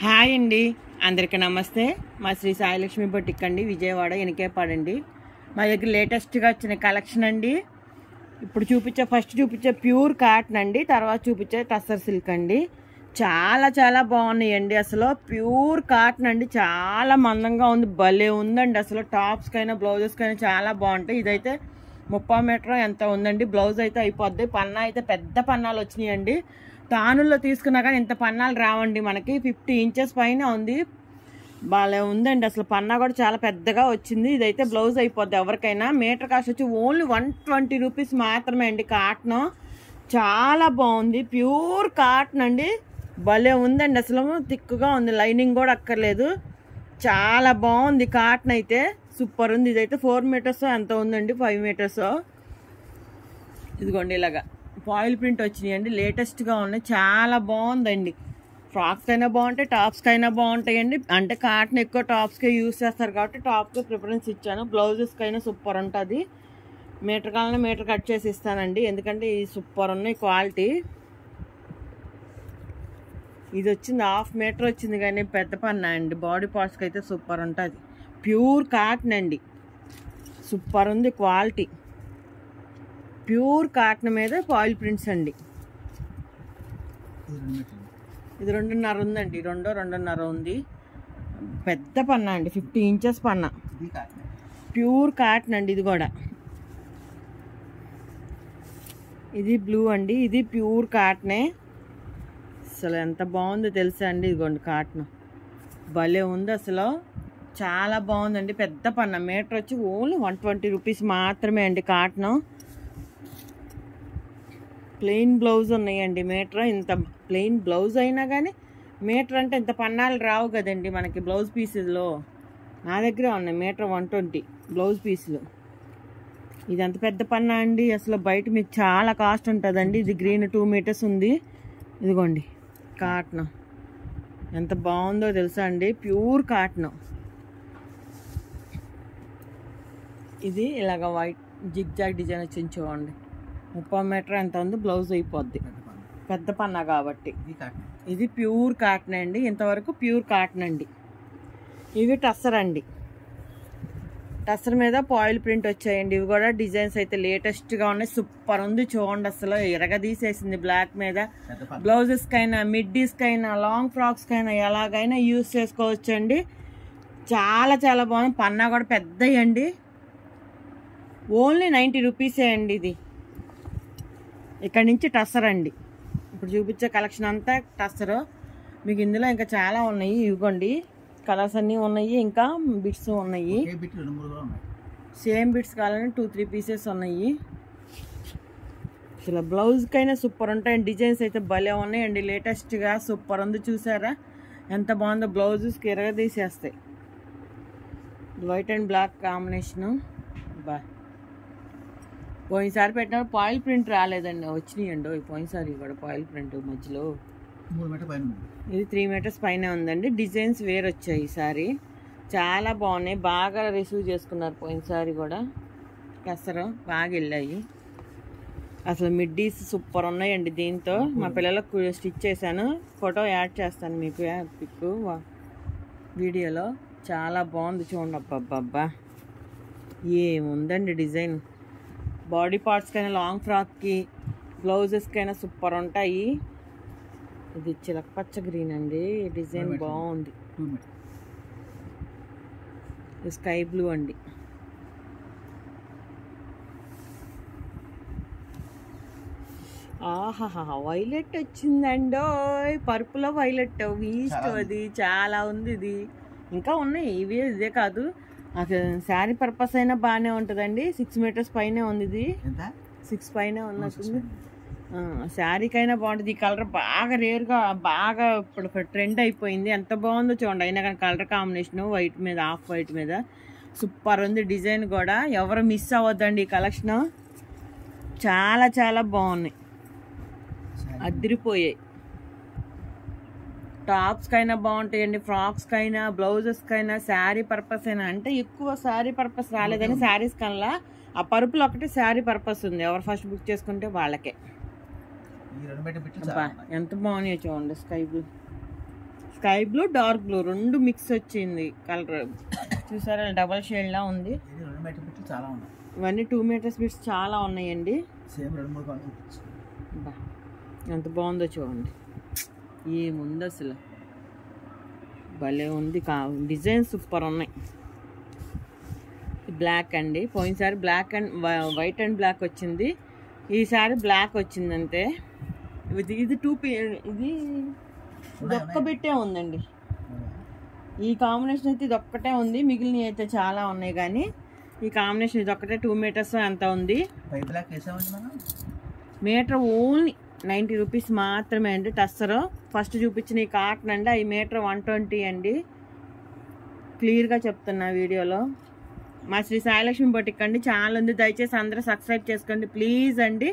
Hi అండి, అందరికీ నమస్తే. మా శ్రీ సాయిలక్ష్మి బొటిక్ అండి, విజయవాడ ఎనికేపాడండి. మా దగ్గర లేటెస్ట్గా వచ్చిన కలెక్షన్ అండి. ఇప్పుడు ఫస్ట్ చూపించే ప్యూర్ కాటన్ అండి, తర్వాత చూపించే టస్సర్ సిల్క్ అండి. చాలా చాలా బాగున్నాయండి. అసలు ప్యూర్ కాటన్ అండి, చాలా మందంగా ఉంది, భలే ఉందండి. అసలు టాప్స్కైనా బ్లౌజెస్కైనా చాలా బాగుంటాయి. ఇదైతే 30 మీటర్ ఎంత ఉందండి. బ్లౌజ్ అయితే అయిపోద్ది. పన్నా అయితే పెద్ద పన్నాలు వచ్చినాయండి. తానుల్లో తీసుకున్నా కానీ ఇంత పన్నాలు రావండి మనకి. 50 ఇంచెస్ పైన ఉంది, భలే ఉందండి. అసలు పన్నా కూడా చాలా పెద్దగా వచ్చింది. ఇదైతే బ్లౌజ్ అయిపోద్ది ఎవరికైనా. మీటర్ కాస్ట్ వచ్చి ఓన్లీ 120 రూపీస్ మాత్రమే అండి. కాటన్ చాలా బాగుంది, ప్యూర్ కాటన్ అండి, భలే ఉందండి. అసలు థిక్గా ఉంది, లైనింగ్ కూడా అక్కర్లేదు. చాలా బాగుంది కాటన్ అయితే, సూపర్ ఉంది. ఇదైతే 4 మీటర్స్ ఎంత ఉందండి, 5 మీటర్స్. ఇదిగోండి ఇలాగా ఫాయిల్ ప్రింట్ వచ్చినాయండి, లేటెస్ట్గా ఉన్నాయి, చాలా బాగుందండి. ఫ్రాక్స్కైనా బాగుంటాయి, టాప్స్కైనా బాగుంటాయండి. అంటే కాటన్ ఎక్కువ టాప్స్కే యూజ్ చేస్తారు కాబట్టి టాప్కి ప్రిఫరెన్స్ ఇచ్చాను. బ్లౌజెస్కైనా సూపర్ ఉంటుంది. మీటర్ కావాలన్నా మీటర్ కట్ చేసి ఇస్తానండి, ఎందుకంటే ఈ సూపర్ ఉన్నాయి క్వాలిటీ. ఇది వచ్చింది 1/2 మీటర్ వచ్చింది, కానీ పెద్ద పన్నా అండి. బాడీ పార్ట్స్కి అయితే సూపర్ ఉంటుంది. ప్యూర్ కాటన్ అండి, సూపర్ ఉంది క్వాలిటీ. ప్యూర్ కాటన్ మీద ఫాయిల్ ప్రింట్స్ అండి. ఇది 2.5 ఉందండి, 2.5 ఉంది. పెద్ద పన్నా అండి, 50 ఇంచెస్ పన్నా, ప్యూర్ కాటన్ అండి. ఇది కూడా ఇది బ్లూ అండి, ఇది ప్యూర్ కాటనే. అసలు ఎంత బాగుందో తెలుసా అండి. ఇదిగోండి కాటన్ భలే ఉంది, అసలు చాలా బాగుందండి. పెద్ద పన్నా, మీటర్ వచ్చి ఓన్లీ 120 రూపీస్ మాత్రమే అండి. కాటన్ ప్లెయిన్ బ్లౌజ్ ఉన్నాయండి. మీటర్ ఇంత ప్లెయిన్ బ్లౌజ్ అయినా కానీ మీటర్ అంటే ఇంత పన్నాలు రావు కదండి మనకి బ్లౌజ్ పీసుల్లో. నా దగ్గర ఉన్నాయి మీటర్ 120 బ్లౌజ్ పీసులు. ఇది అంత పెద్ద పన్నా అండి, అసలు బయట మీకు చాలా కాస్ట్ ఉంటుందండి. ఇది గ్రీన్ 2 మీటర్స్ ఉంది. ఇదిగోండి కాటన్ ఎంత బాగుందో తెలుసా అండి, ప్యూర్ కాటన్. ఇది ఇలాగ వైట్ జిగ్జాగ్ డిజైన్ వచ్చింది చూడండి. 30 మీటర్ ఎంత ఉంది, బ్లౌజ్ అయిపోద్ది, పెద్ద పన్నా కాబట్టి. ఇది ప్యూర్ కాటన్ అండి, ఇంతవరకు ప్యూర్ కాటన్ అండి. ఇవి టస్సర్ అండి, టస్సర్ మీద పాయిల్ ప్రింట్ వచ్చాయండి. ఇవి కూడా డిజైన్స్ అయితే లేటెస్ట్గా ఉన్నాయి, సూపర్ ఉంది చూడండి. అసలు ఎరగదీసేసింది బ్లాక్ మీద. బ్లౌజెస్కైనా, మిడ్డీస్కైనా, లాంగ్ ఫ్రాక్స్కైనా ఎలాగైనా యూజ్ చేసుకోవచ్చండి. చాలా చాలా బాగుంది. పన్నా కూడా పెద్దవి అండి, ఓన్లీ 90 రూపీసే అండి. ఇది ఇక్కడ నుంచి టస్సర్ అండి. ఇప్పుడు చూపించే కలెక్షన్ అంతా టస్సర్. మీకు ఇందులో ఇంకా చాలా ఉన్నాయి. ఇవ్వండి కలర్స్ అన్నీ ఉన్నాయి, ఇంకా బిట్స్ ఉన్నాయి. సేమ్ బిట్స్ కావాలని 2-3 పీసెస్ ఉన్నాయి. అసలు బ్లౌజ్కైనా సూపర్ ఉంటాయండి. డిజైన్స్ అయితే భలే ఉన్నాయండి, లేటెస్ట్గా సూపర్ ఉంది. చూసారా ఎంత బాగుందో, బ్లౌజెస్కి ఎరగదీసేస్తాయి. White and black combination. బా పోయినసారి పెట్టినప్పుడు పాయిల్ ప్రింట్ రాలేదండి, వచ్చినాయండి పోయినసారి కూడా పాయిల్ ప్రింట్ మధ్యలో. 3 మీటర్ పైన ఉంది. ఇది 3 మీటర్స్ పైన ఉందండి. డిజైన్స్ వేరు వచ్చాయి ఈసారి, చాలా బాగున్నాయి. బాగా రిసీవ్ చేసుకున్నారు పోయినసారి కూడా. టస్సర్ బాగా వెళ్ళాయి. అసలు మిడ్డీస్ సూపర్ ఉన్నాయండి. దీంతో మా పిల్లలకు స్టిచ్ చేశాను, ఫోటో యాడ్ చేస్తాను మీకు పిక్ వీడియోలో. చాలా బాగుంది చూడండి. అబ్బబ్బబ్బా ఏముందండి డిజైన్. బాడీ పార్ట్స్కైనా, లాంగ్ ఫ్రాక్కి, బ్లౌజెస్కైనా సూపర్ ఉంటాయి. ఇది చిలకపచ్చ గ్రీన్ అండి, డిజైన్ బాగుంది. ఇది స్కై బ్లూ అండి. ఆహాహా వైలెట్ వచ్చిందండో, పర్పుల్ వైలెట్ ఈస్ట్, అది చాలా ఉంది. ఇది ఇంకా ఉన్నాయి, ఇదే కాదు. శారీ పర్పస్ అయినా బాగానే ఉంటుందండి. 6 మీటర్స్ పైనే ఉంది. ఇది 6 పైనే ఉన్నట్టుంది. శారీకైనా బాగుంటుంది. ఈ కలర్ బాగా రేర్గా, బాగా ఇప్పుడు ట్రెండ్ అయిపోయింది. ఎంత బాగుందో చూడండి. అయినా కానీ కలర్ కాంబినేషన్ వైట్ మీద, ఆఫ్ వైట్ మీద సూపర్ ఉంది. డిజైన్ కూడా ఎవరు మిస్ అవ్వద్దండి. ఈ కలెక్షన్ చాలా చాలా బాగున్నాయి, అదిరిపోయాయి. టాప్స్కైనా బాగుంటాయండి, ఫ్రాక్స్కైనా, బ్లౌజెస్కైనా, శారీ పర్పస్ అయినా. అంటే ఎక్కువ శారీ పర్పస్ రాలేదని శారీస్ కల్లా ఆ పరుపులు ఒకటి శారీ పర్పస్ ఉంది. ఎవరు ఫస్ట్ బుక్ చేసుకుంటే వాళ్ళకే. ఎంత బాగున్నాయో చూడండి. Sky blue sky blue dark blue రెండు మిక్స్ వచ్చింది కలర్. చూసారా డబల్ షేడ్లా ఉంది. చాలా ఉన్నాయి. ఇవన్నీ 2 మీటర్స్ బిట్స్ చాలా ఉన్నాయండి. సేమ్ 2-3 కావాలి. ఎంత బాగుందో చూడండి. ఏముంది అసలు, భలే ఉంది. డిజైన్ సూపర్ ఉన్నాయి. బ్లాక్ అండి. పోయినసారి black and white and black వచ్చింది, ఈసారి బ్లాక్ వచ్చింది అంతే. ఇది ఇది ఒక్క బిట్టే ఉందండి. ఈ కాంబినేషన్ అయితే ఇది ఒక్కటే ఉంది, మిగిలినవి అయితే చాలా ఉన్నాయి. కానీ ఈ కాంబినేషన్ ఇది ఒక్కటే 2 మీటర్స్ అంత ఉంది. మీటర్ ఓన్లీ 90 రూపీస్ మాత్రమే అండి. టస్సర్ ఫస్ట్ చూపించిన ఈ కాటన్ అండి, అవి మీటర్ 120 అండి. క్లియర్గా చెప్తున్నా వీడియోలో. మా శ్రీ సాయిలక్ష్మి బొటిక్ అండి. ఛానల్ ఉంది, దయచేసి అందరూ సబ్స్క్రైబ్ చేసుకోండి ప్లీజ్ అండి.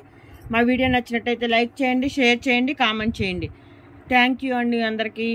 మా వీడియో నచ్చినట్టయితే లైక్ చేయండి, షేర్ చేయండి, కామెంట్ చేయండి. థ్యాంక్ యూ అండి అందరికీ.